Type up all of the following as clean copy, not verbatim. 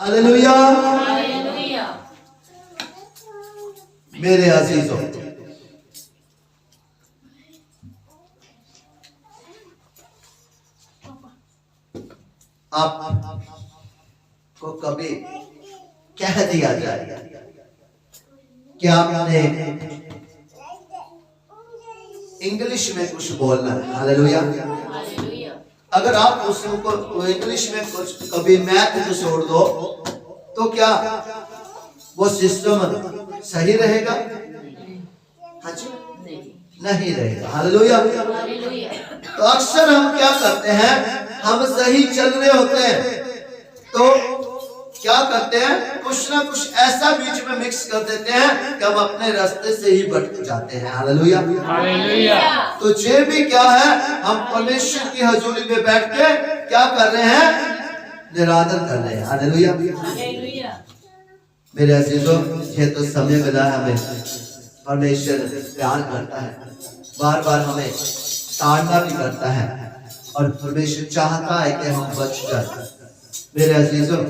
Hallelujah. Hallelujah. मेरे अजीजों, आपको कभी कह दिया जाए कि आपने इंग्लिश में कुछ बोलना है, हालेलुया। हालेलुया। अगर आप उसको इंग्लिश में कुछ कभी मैथ को छोड़ दो तो क्या वो सिस्टम सही रहेगा? हाँ जी, नहीं रहेगा, हालेलुया। हालेलुया। तो अक्सर हम क्या करते हैं, हम सही चल रहे होते हैं तो क्या करते हैं, कुछ ना कुछ ऐसा बीच में मिक्स कर देते हैं कि हम अपने रास्ते से ही भटक जाते हैं, हालेलुया। हालेलुया। तो ये भी क्या है, हम परमेश्वर की हजूरी में बैठ के क्या कर रहे हैं, निरादर कर रहे हैं, हालेलुया। हालेलुया। मेरे अजीजों, ये तो समय मिला है हमें, परमेश्वर प्यार करता है, बार बार हमें ताड़ना भी करता है और परमेश्वर चाहता है कि हम बच जाए। मेरे अजीजों,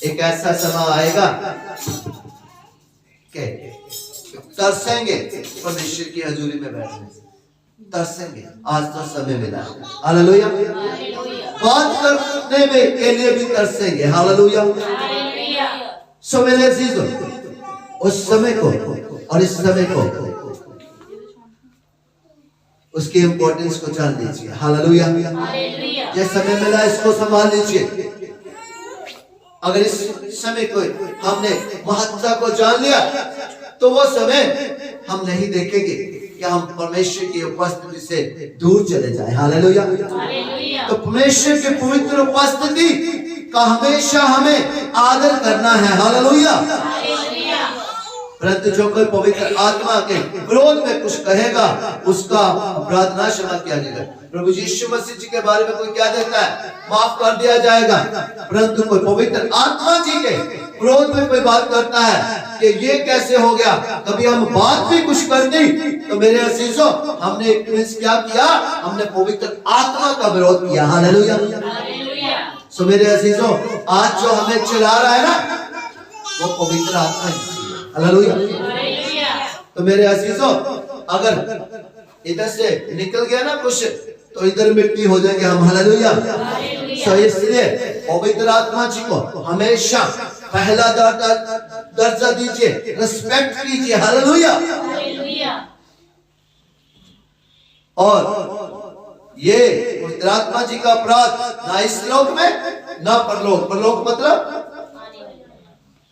एक ऐसा समय आएगा कि तरसेंगे परमेश्वर की हजूरी में बैठने, तरसेंगे। आज तो समय मिला है, हालेलुया। बात करने में के लिए भी तरसेंगे, हालेलुया। सो मेरे अजीजों, उस समय को और इस समय को, उसकी इंपॉर्टेंस को जान लीजिए, हालेलुया। ये समय मिला, इसको संभाल लीजिए। अगर इस समय को हमने महत्ता को जान लिया तो वो समय हम नहीं देखेंगे कि हम परमेश्वर की उपस्थिति से दूर चले जाएं, हालेलुया। तो परमेश्वर की पवित्र उपस्थिति का हमेशा हमें आदर करना है, हालेलुया। परंतु जो कोई पवित्र आत्मा के विरोध में कुछ कहेगा उसका प्रार्थना क्षमा किया जाएगा। प्रभु यीशु मसीह जी के बारे में कोई क्या देता है, माफ कर दिया जाएगा। परंतु कोई पवित्र आत्मा जी के विरोध में कोई बात करता है कि ये कैसे हो गया, कभी हम बात भी कुछ कर दी तो मेरे अजीजों, हमने क्या किया, हमने पवित्र आत्मा का विरोध किया, हालेलुया। सो मेरे अजीजों, आज जो हमें चला रहा है ना, वो पवित्र आत्मा है, हालेलुया। तो मेरे अजीजों, अगर इधर से निकल गया ना कुछ तो इधर मिट्टी हो जाएंगे हम, हालेलुया। तो इसलिए पवित्र आत्मा जी को हमेशा पहला दर्जा दीजिए, रिस्पेक्ट कीजिए, हालेलुया। और ये पवित्र आत्मा जी का अपराध ना इस लोक में ना परलोक। परलोक मतलब,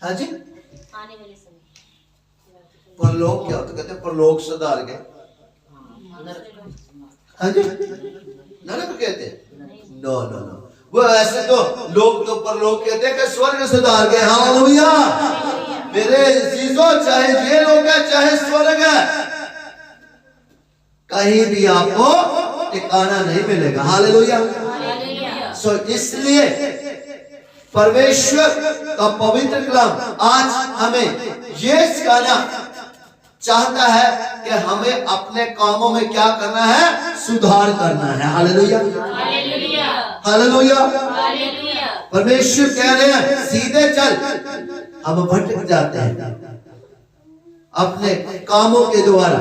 हाँ जी, परलोक क्या होता, कहते हैं परलोक सुधार गए, हाँ जी, नरक कहते हैं, नो नो नो, वो ऐसे तो लोग तो परलोक कहते हैं कि स्वर्ग सुधार गए, हालेलुया। मेरे अजीजों, चाहे जेल होगा चाहे स्वर्ग है, कहीं भी आपको ठिकाना नहीं मिलेगा, हालेलुया। सो इसलिए परमेश्वर का पवित्र कलाम आज हमें ये सिखाना चाहता है कि हमें अपने कामों में क्या करना है, सुधार करना है, हालेलुया। हालेलुया। परमेश्वर कह रहे हैं सीधे चल, हम भटक जाते हैं अपने कामों के द्वारा,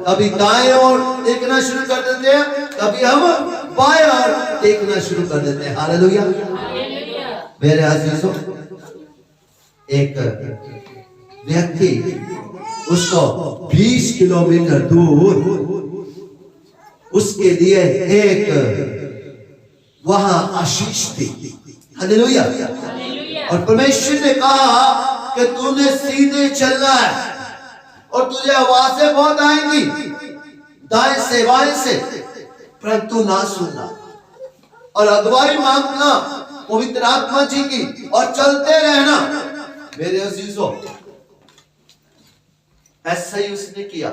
कभी दाएं ओर देखना शुरू कर देते हैं, कभी हम बाएं ओर देखना शुरू कर देते हैं, हालेलुया। मेरे अजीजों, एक व्यक्ति, उसको 20 किलोमीटर दूर उसके लिए एक वहां आशीष थी, हालेलुया। और परमेश्वर ने कहा कि तूने सीधे चलना है और तुझे आवाजें बहुत आएंगी दाएं से बाएं से, परंतु ना सुनना और अगुवाई मांगना पवित्र आत्मा जी की और चलते रहना। मेरे अजीजों, ऐसा ही उसने किया,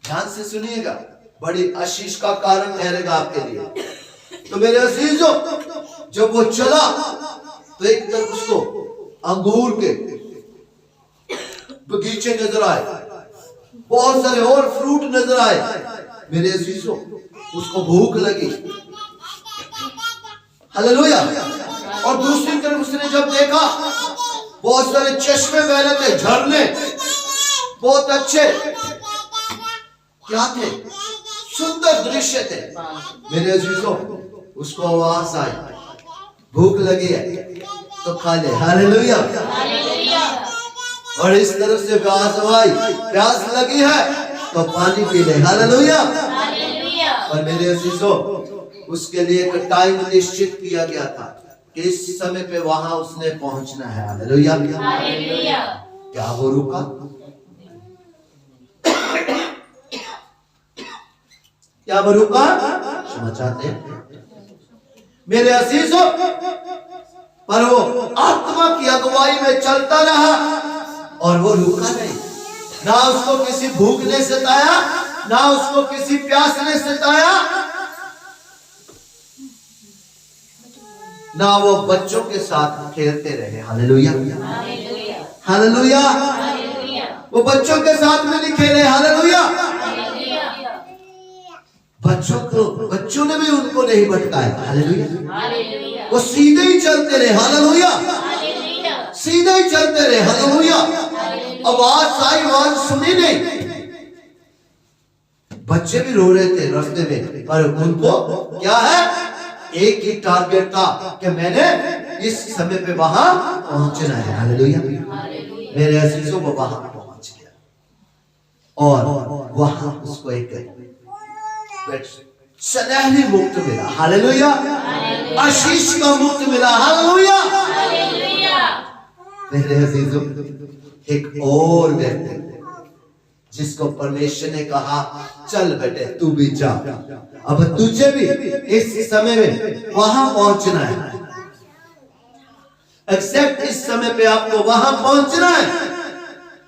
ध्यान से सुनिएगा, बड़ी आशीष का कारण ठहरेगा आपके लिए। तो मेरे अजीजों, जब वो चला तो एक तरफ उसको अंगूर के बगीचे नजर आए, बहुत सारे और फ्रूट नजर आए। मेरे अजीजों, उसको भूख लगी, हालेलुया। और दूसरी तरफ उसने जब देखा बहुत सारे चश्मे बह रहे थे, झरने बहुत अच्छे क्या थे, सुंदर दृश्य थे। मेरे अजीजों, उसको आवाज आई, भूख लगी है तो खा ले। हालेलुया। और इस तरफ से आवाज आई, प्यास लगी है तो पानी पी ले। हालेलुया। और मेरे अजीजों, उसके लिए एक टाइम निश्चित किया गया था कि इस समय पे वहां उसने पहुंचना है। हालेलुया। क्या वो रुका? क्या वो रुका? क्षमा चाहते हैं मेरे अजीजों, पर वो आत्मा की अगुवाई में चलता रहा और वो रुका नहीं। ना उसको किसी भूख ने सताया, ना उसको किसी प्यास ने सताया, ना वो बच्चों के साथ खेलते रहे। हालेलुया। हालेलुया। वो बच्चों के साथ में नहीं खेले। हालेलुया। बच्चों ने भी उनको नहीं भटकाया। हालेलुया। वो सीधे ही चलते रहे। हालेलुया। सीधे ही चलते रहे। हालेलुया। आवाज आई, आवाज सुनी नहीं। बच्चे भी रो रहे थे रास्ते में, पर उनको क्या है, एक ही टारगेट था कि मैंने इस समय पे वहां पहुंचना है। हालेलुया। मेरे अजीजों, वो वहां पहुंच गया और वहां उसको एक सुनहरी मुक्त मिला। हालेलुया। आशीष का मुक्त मिला। हालेलुया। मेरे अजीजों, एक और व्यक्ति जिसको परमेश्वर ने कहा, चल बेटे तू भी जा, अब तुझे भी इस समय में वहां पहुंचना है। एक्सेप्ट इस समय पे आपको वहां पहुंचना है।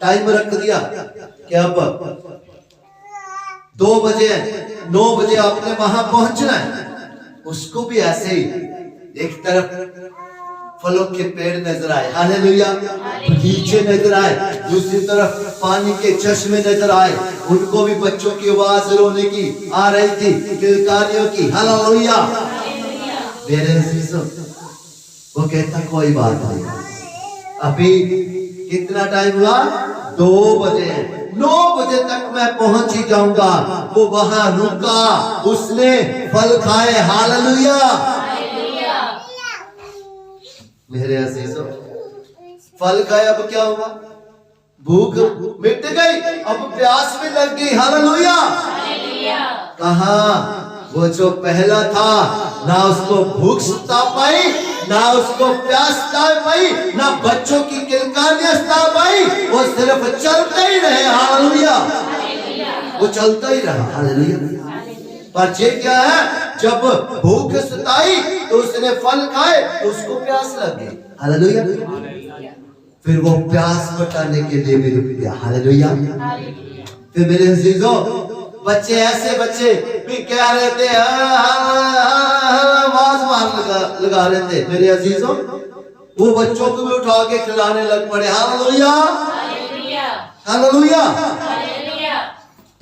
टाइम रख दिया कि अब 2 बजे 9 बजे आपने वहां पहुंचना है। उसको भी ऐसे ही एक तरफ फलों के पेड़ नजर आए। हालेलुया। बगीचे नजर आए, दूसरी तरफ पानी के चश्मे नजर आए। उनको भी बच्चों की आवाज रोने की आ रही थी, किलकारियों की। हालेलुया। मेरे अजीजों, वो कहता कोई बात नहीं, अभी कितना टाइम हुआ, 2 बजे, 9 बजे तक मैं पहुंच ही जाऊंगा। वो वहां रुका, उसने फल खाए। हालेलुया। मेरे अजीजों, फल खाए, अब क्या हुआ, भूख मिट गई, अब प्यास भी लग गई। हालेलुया। कहा वो जो पहला था, ना उसको भूख सता पाई, ना उसको प्यास सता पाई, ना बच्चों की किलकारियां सता पाई, वो सिर्फ चलते ही रहे। हालेलुया। वो चलता ही रहा। हालेलुया। पर ये क्या है, जब भूख सताई तो उसने फल खाए तो उसको प्यास लगी। हालेलुया। फिर वो प्यास मिटाने के लिए भी रुक गया। हालेलुया। फिर मेरे अजीजों, बच्चे ऐसे बच्चे भी क्या रहते हैं, आवाज लगा रहे थे। मेरे अजीजों, वो बच्चों को भी उठा के खिलाने लग पड़े। हालेलुया। हालेलुया।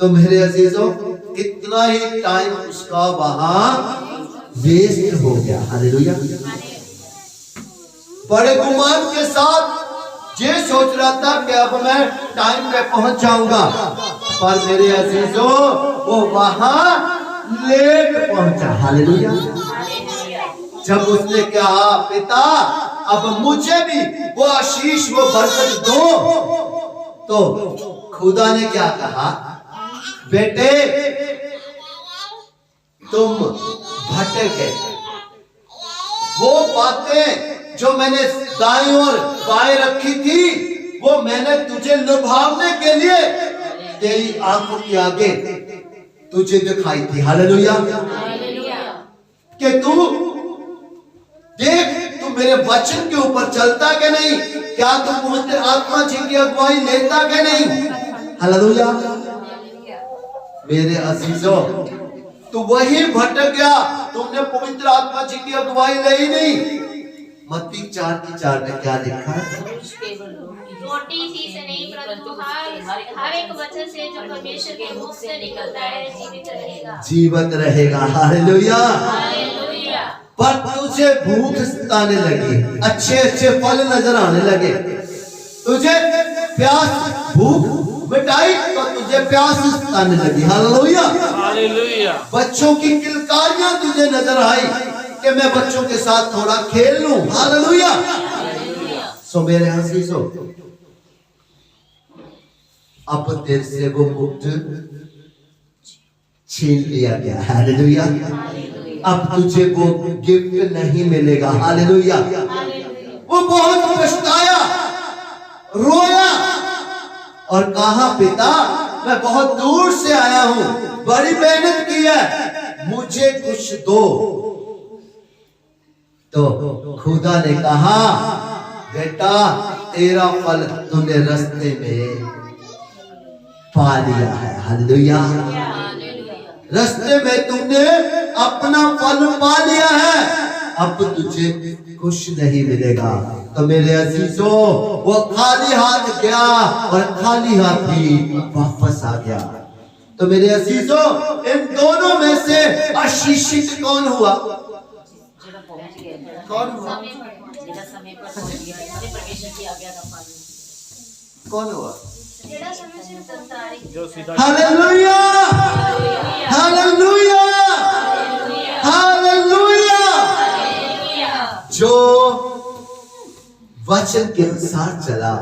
तो मेरे अजीजों, कितना ही टाइम उसका वहां वेस्ट हो गया। हालेलुया। बड़े गुमान के साथ ये सोच रहा था कि अब मैं टाइम पे पहुंच जाऊंगा, पर मेरे अजीजों, वो वहां लेट पहुंचा। हालेलुया। जब उसने कहा, पिता अब मुझे भी वो आशीष, वो बरकत दो, तो खुदा ने क्या कहा, बेटे तुम भटक गए। वो बातें जो मैंने दाएं और बाएं रखी थी, वो मैंने तुझे लुभावने के लिए तेरी आंखों के आगे तुझे दिखाई थी। हालेलुया। कि तू देख, तू मेरे वचन के ऊपर चलता कि नहीं, क्या तू पवित्र आत्मा जी की अगुवाई लेता कि नहीं। हालेलुया। मेरे अजीजों, तू वही भटक गया, तुमने पवित्र आत्मा जी की अगुवाई ले ही नहीं। मत्ती 4:4 में क्या लिखा है, रोटी सी से नहीं परंतु हर एक वचन से जो परमेश्वर के मुख से निकलता है जीवित रहेगा। जीवित रहेगा। हालेलुया। हालेलुया। पर तुझे भूख सताने लगी, अच्छे अच्छे फल नजर आने लगे, तुझे प्यास भूख मिटाई तो तुझे प्यास सताने लगी। Hallelujah, hallelujah. बच्चों की किलकारियां तुझे नजर आई कि मैं बच्चों के साथ थोड़ा खेल लूं। हालेलुया। सो मेरे अजीजों, अब तेरे से वो मुक्त छीन लिया गया। हालेलुया। अब तुझे वो गिफ्ट नहीं मिलेगा। हालेलुया। वो बहुत पछताया, रोया और कहा, पिता मैं बहुत दूर से आया हूं, बड़ी मेहनत की है, मुझे कुछ दो। तो खुदा ने कहा, बेटा तेरा फल तूने रास्ते में पा लिया है। हालेलुया। रास्ते में तुमने अपना फल पा लिया है, अब तुझे कुछ नहीं मिलेगा। तो मेरे अजीजों, वो खाली हाथ गया और खाली हाथ ही वापस आ गया। तो मेरे अजीजों, इन दोनों में से आशीषित कौन हुआ? कौन हुआ? समय पर पहुंच गया, परमेश्वर की आज्ञा का पालन। कौन हुआ? जो सीधा हालेलुया, हालेलुया, हालेलुया। जो वचन के अनुसार चला,